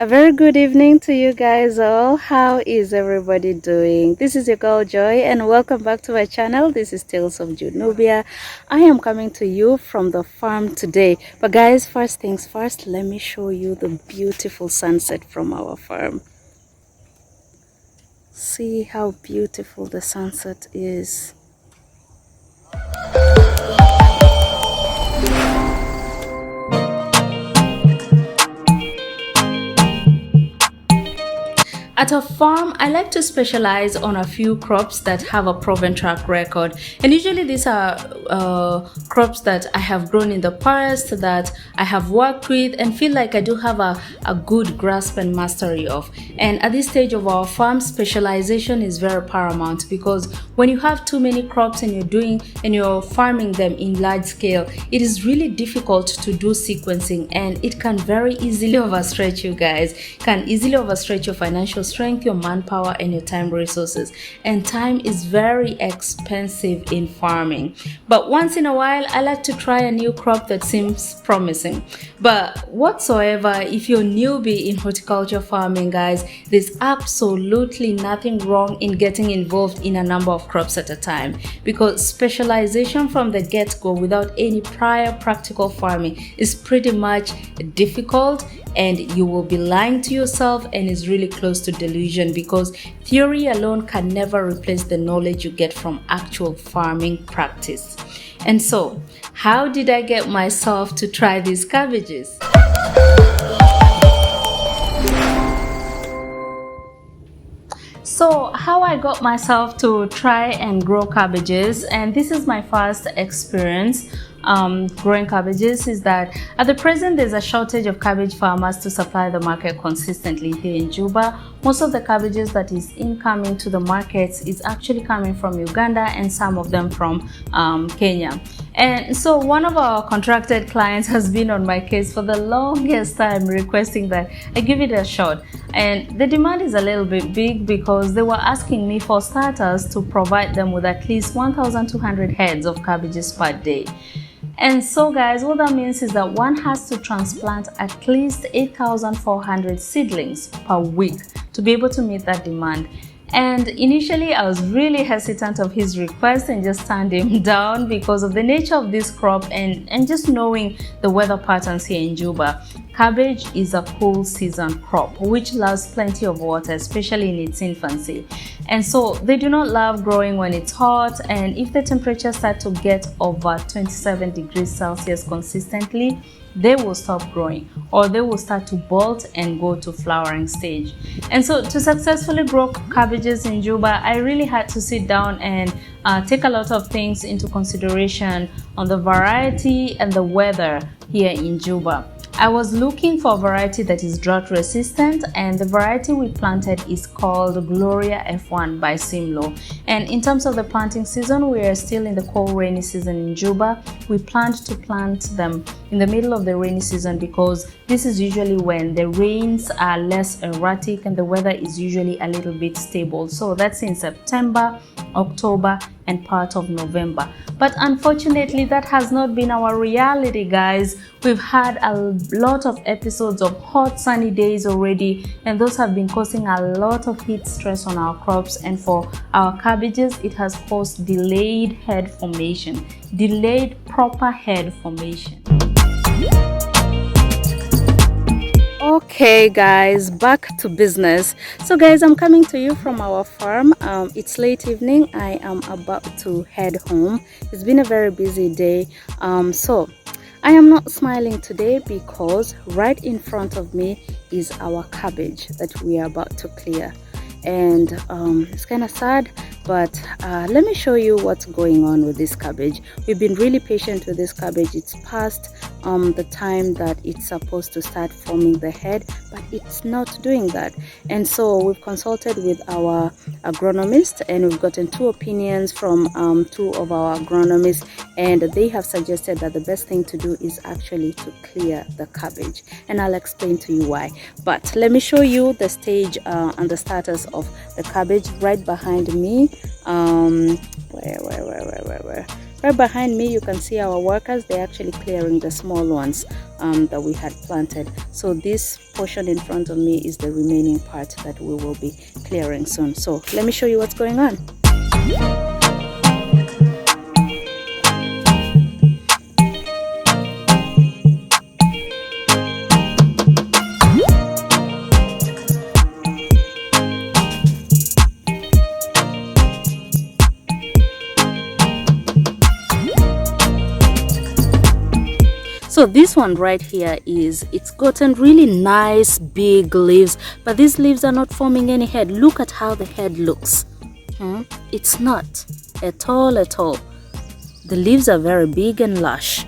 A very good evening to you guys all. How is everybody doing? This is your girl Joy and welcome back to my channel. This is Tales of Junubia. I am coming to you from the farm today. But guys, first things first, let me show you the beautiful sunset from our farm. See how beautiful the sunset is. At a farm, I like to specialize on a few crops that have a proven track record. And usually these are crops that I have grown in the past, that I have worked with and feel like I do have a good grasp and mastery of. And at this stage of our farm, specialization is very paramount, because when you have too many crops and you're farming them in large scale, it is really difficult to do sequencing, and it can very easily overstretch you guys. It can easily overstretch your financial strength, your manpower, and your time resources. And time is very expensive in farming. But once in a while, I like to try a new crop that seems promising. But whatsoever, if you're newbie in horticulture farming, guys, there's absolutely nothing wrong in getting involved in a number of crops at a time, because specialization from the get-go without any prior practical farming is pretty much difficult, and you will be lying to yourself, and is really close to delusion, because theory alone can never replace the knowledge you get from actual farming practice. And so, how did I get myself to try these cabbages? So how I got myself to try and grow cabbages, and this is my first experience growing cabbages, is that at the present there's a shortage of cabbage farmers to supply the market consistently here in Juba. Most of the cabbages that is incoming to the markets is actually coming from Uganda, and some of them from Kenya. And so one of our contracted clients has been on my case for the longest time, requesting that I give it a shot. And the demand is a little bit big, because they were asking me, for starters, to provide them with at least 1,200 heads of cabbages per day. And so guys, what that means is that one has to transplant at least 8,400 seedlings per week to be able to meet that demand. And initially I was really hesitant of his request and just turned him down because of the nature of this crop and just knowing the weather patterns here in Juba. Cabbage is a cool season crop which loves plenty of water, especially in its infancy. And so they do not love growing when it's hot, and if the temperatures start to get over 27 degrees Celsius consistently, they will stop growing, or they will start to bolt and go to flowering stage. And so to successfully grow cabbages in Juba, I really had to sit down and take a lot of things into consideration on the variety and the weather here in Juba. I was looking for a variety that is drought resistant, and the variety we planted is called Gloria F1 by Simlo. And in terms of the planting season, we are still in the cold rainy season in Juba. We planned to plant them in the middle of the rainy season, because this is usually when the rains are less erratic and the weather is usually a little bit stable. So that's in September, October, and part of November. But unfortunately, that has not been our reality, guys. We've had a lot of episodes of hot sunny days already, and those have been causing a lot of heat stress on our crops. And for our cabbages, it has caused delayed head formation, delayed proper head formation. Okay guys, back to business. So guys, I'm coming to you from our farm. It's late evening. I am about to head home. It's been a very busy day. So I am not smiling today, because right in front of me is our cabbage that we are about to clear. And it's kind of sad, but let me show you what's going on with this cabbage. We've been really patient with this cabbage. It's past the time that it's supposed to start forming the head, but it's not doing that. And so we've consulted with our agronomist, and we've gotten two opinions from two of our agronomists, and they have suggested that the best thing to do is actually to clear the cabbage, and I'll explain to you why. But let me show you the stage and the status of the cabbage right behind me. Where Right behind me, you can see our workers. They're actually clearing the small ones that we had planted. So this portion in front of me is the remaining part that we will be clearing soon. So let me show you what's going on. So this one right here it's gotten really nice big leaves, but these leaves are not forming any head. Look at how the head looks. It's not at all. The leaves are very big and lush.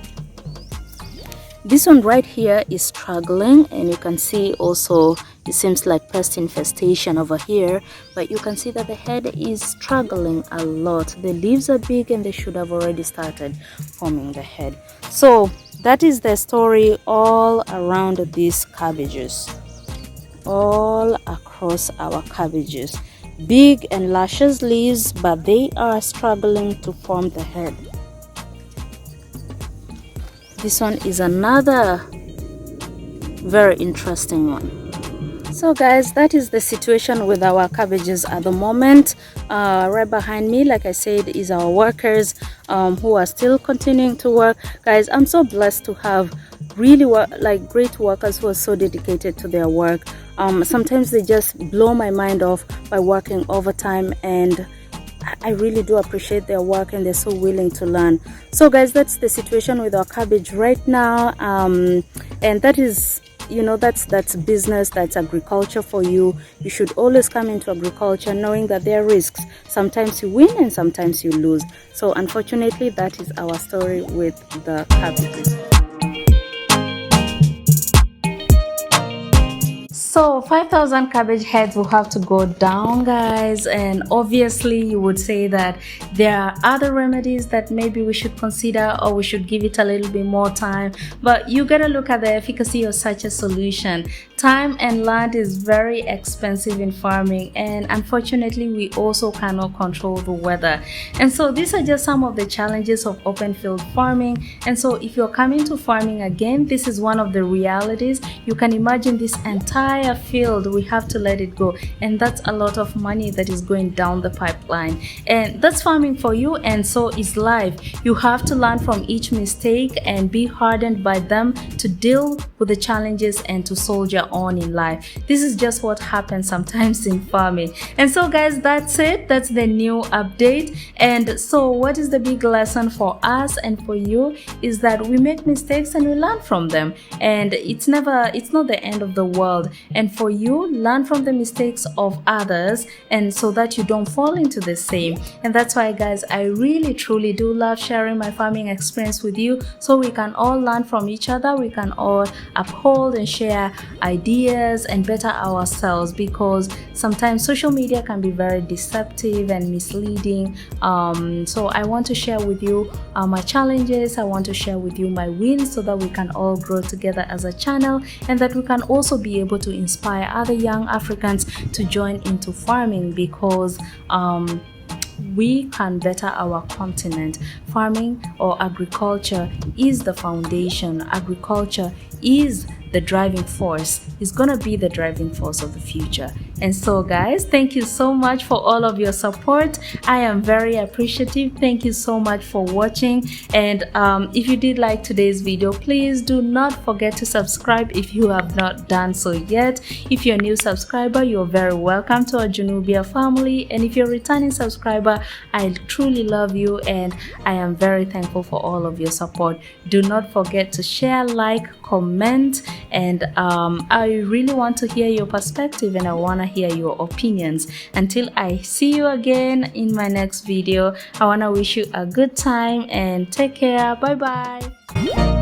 This one right here is struggling, and you can see also it seems like pest infestation over here, but you can see that the head is struggling a lot. The leaves are big and they should have already started forming the head. So that is the story all around these cabbages, all across our cabbages. Big and luscious leaves, but they are struggling to form the head. This one is another very interesting one. So guys, that is the situation with our cabbages at the moment. Right behind me, like I said, is our workers who are still continuing to work. Guys, I'm so blessed to have really great workers who are so dedicated to their work. Sometimes they just blow my mind off by working overtime, and I really do appreciate their work, and they're so willing to learn. So guys, that's the situation with our cabbage right now, and that is, you know, that's business, that's agriculture for you. You should always come into agriculture knowing that there are risks. Sometimes you win and sometimes you lose. So unfortunately, that is our story with the cabbages. So 5,000 cabbage heads will have to go down, guys, and obviously you would say that there are other remedies that maybe we should consider, or we should give it a little bit more time, but you gotta look at the efficacy of such a solution. Time and land is very expensive in farming, and unfortunately we also cannot control the weather. And so these are just some of the challenges of open field farming. And so if you're coming to farming again, this is one of the realities. You can imagine this entire field, we have to let it go, and that's a lot of money that is going down the pipeline. And that's farming for you, and so is life. You have to learn from each mistake and be hardened by them to deal with the challenges and to soldier on in life. This is just what happens sometimes in farming. And so guys, that's it. That's the new update. And so what is the big lesson for us and for you is that we make mistakes and we learn from them, and it's not the end of the world. And for you, learn from the mistakes of others, and so that you don't fall into the same. And that's why guys, I really truly do love sharing my farming experience with you, so we can all learn from each other, we can all uphold and share ideas and better ourselves, because sometimes social media can be very deceptive and misleading. So I want to share with you my challenges, I want to share with you my wins, so that we can all grow together as a channel, and that we can also be able to inspire other young Africans to join into farming, because we can better our continent. Farming or agriculture is the foundation. Agriculture is the driving force, is gonna be the driving force of the future. And so guys, thank you so much for all of your support. I am very appreciative. Thank you so much for watching. And if you did like today's video, please do not forget to subscribe if you have not done so yet. If you're a new subscriber, you're very welcome to our Junubia family. And if you're a returning subscriber, I truly love you, and I am very thankful for all of your support. Do not forget to share, like, comment, and I really want to hear your perspective, and I want to hear your opinions. Until I see you again in my next video, I want to wish you a good time and take care. Bye bye.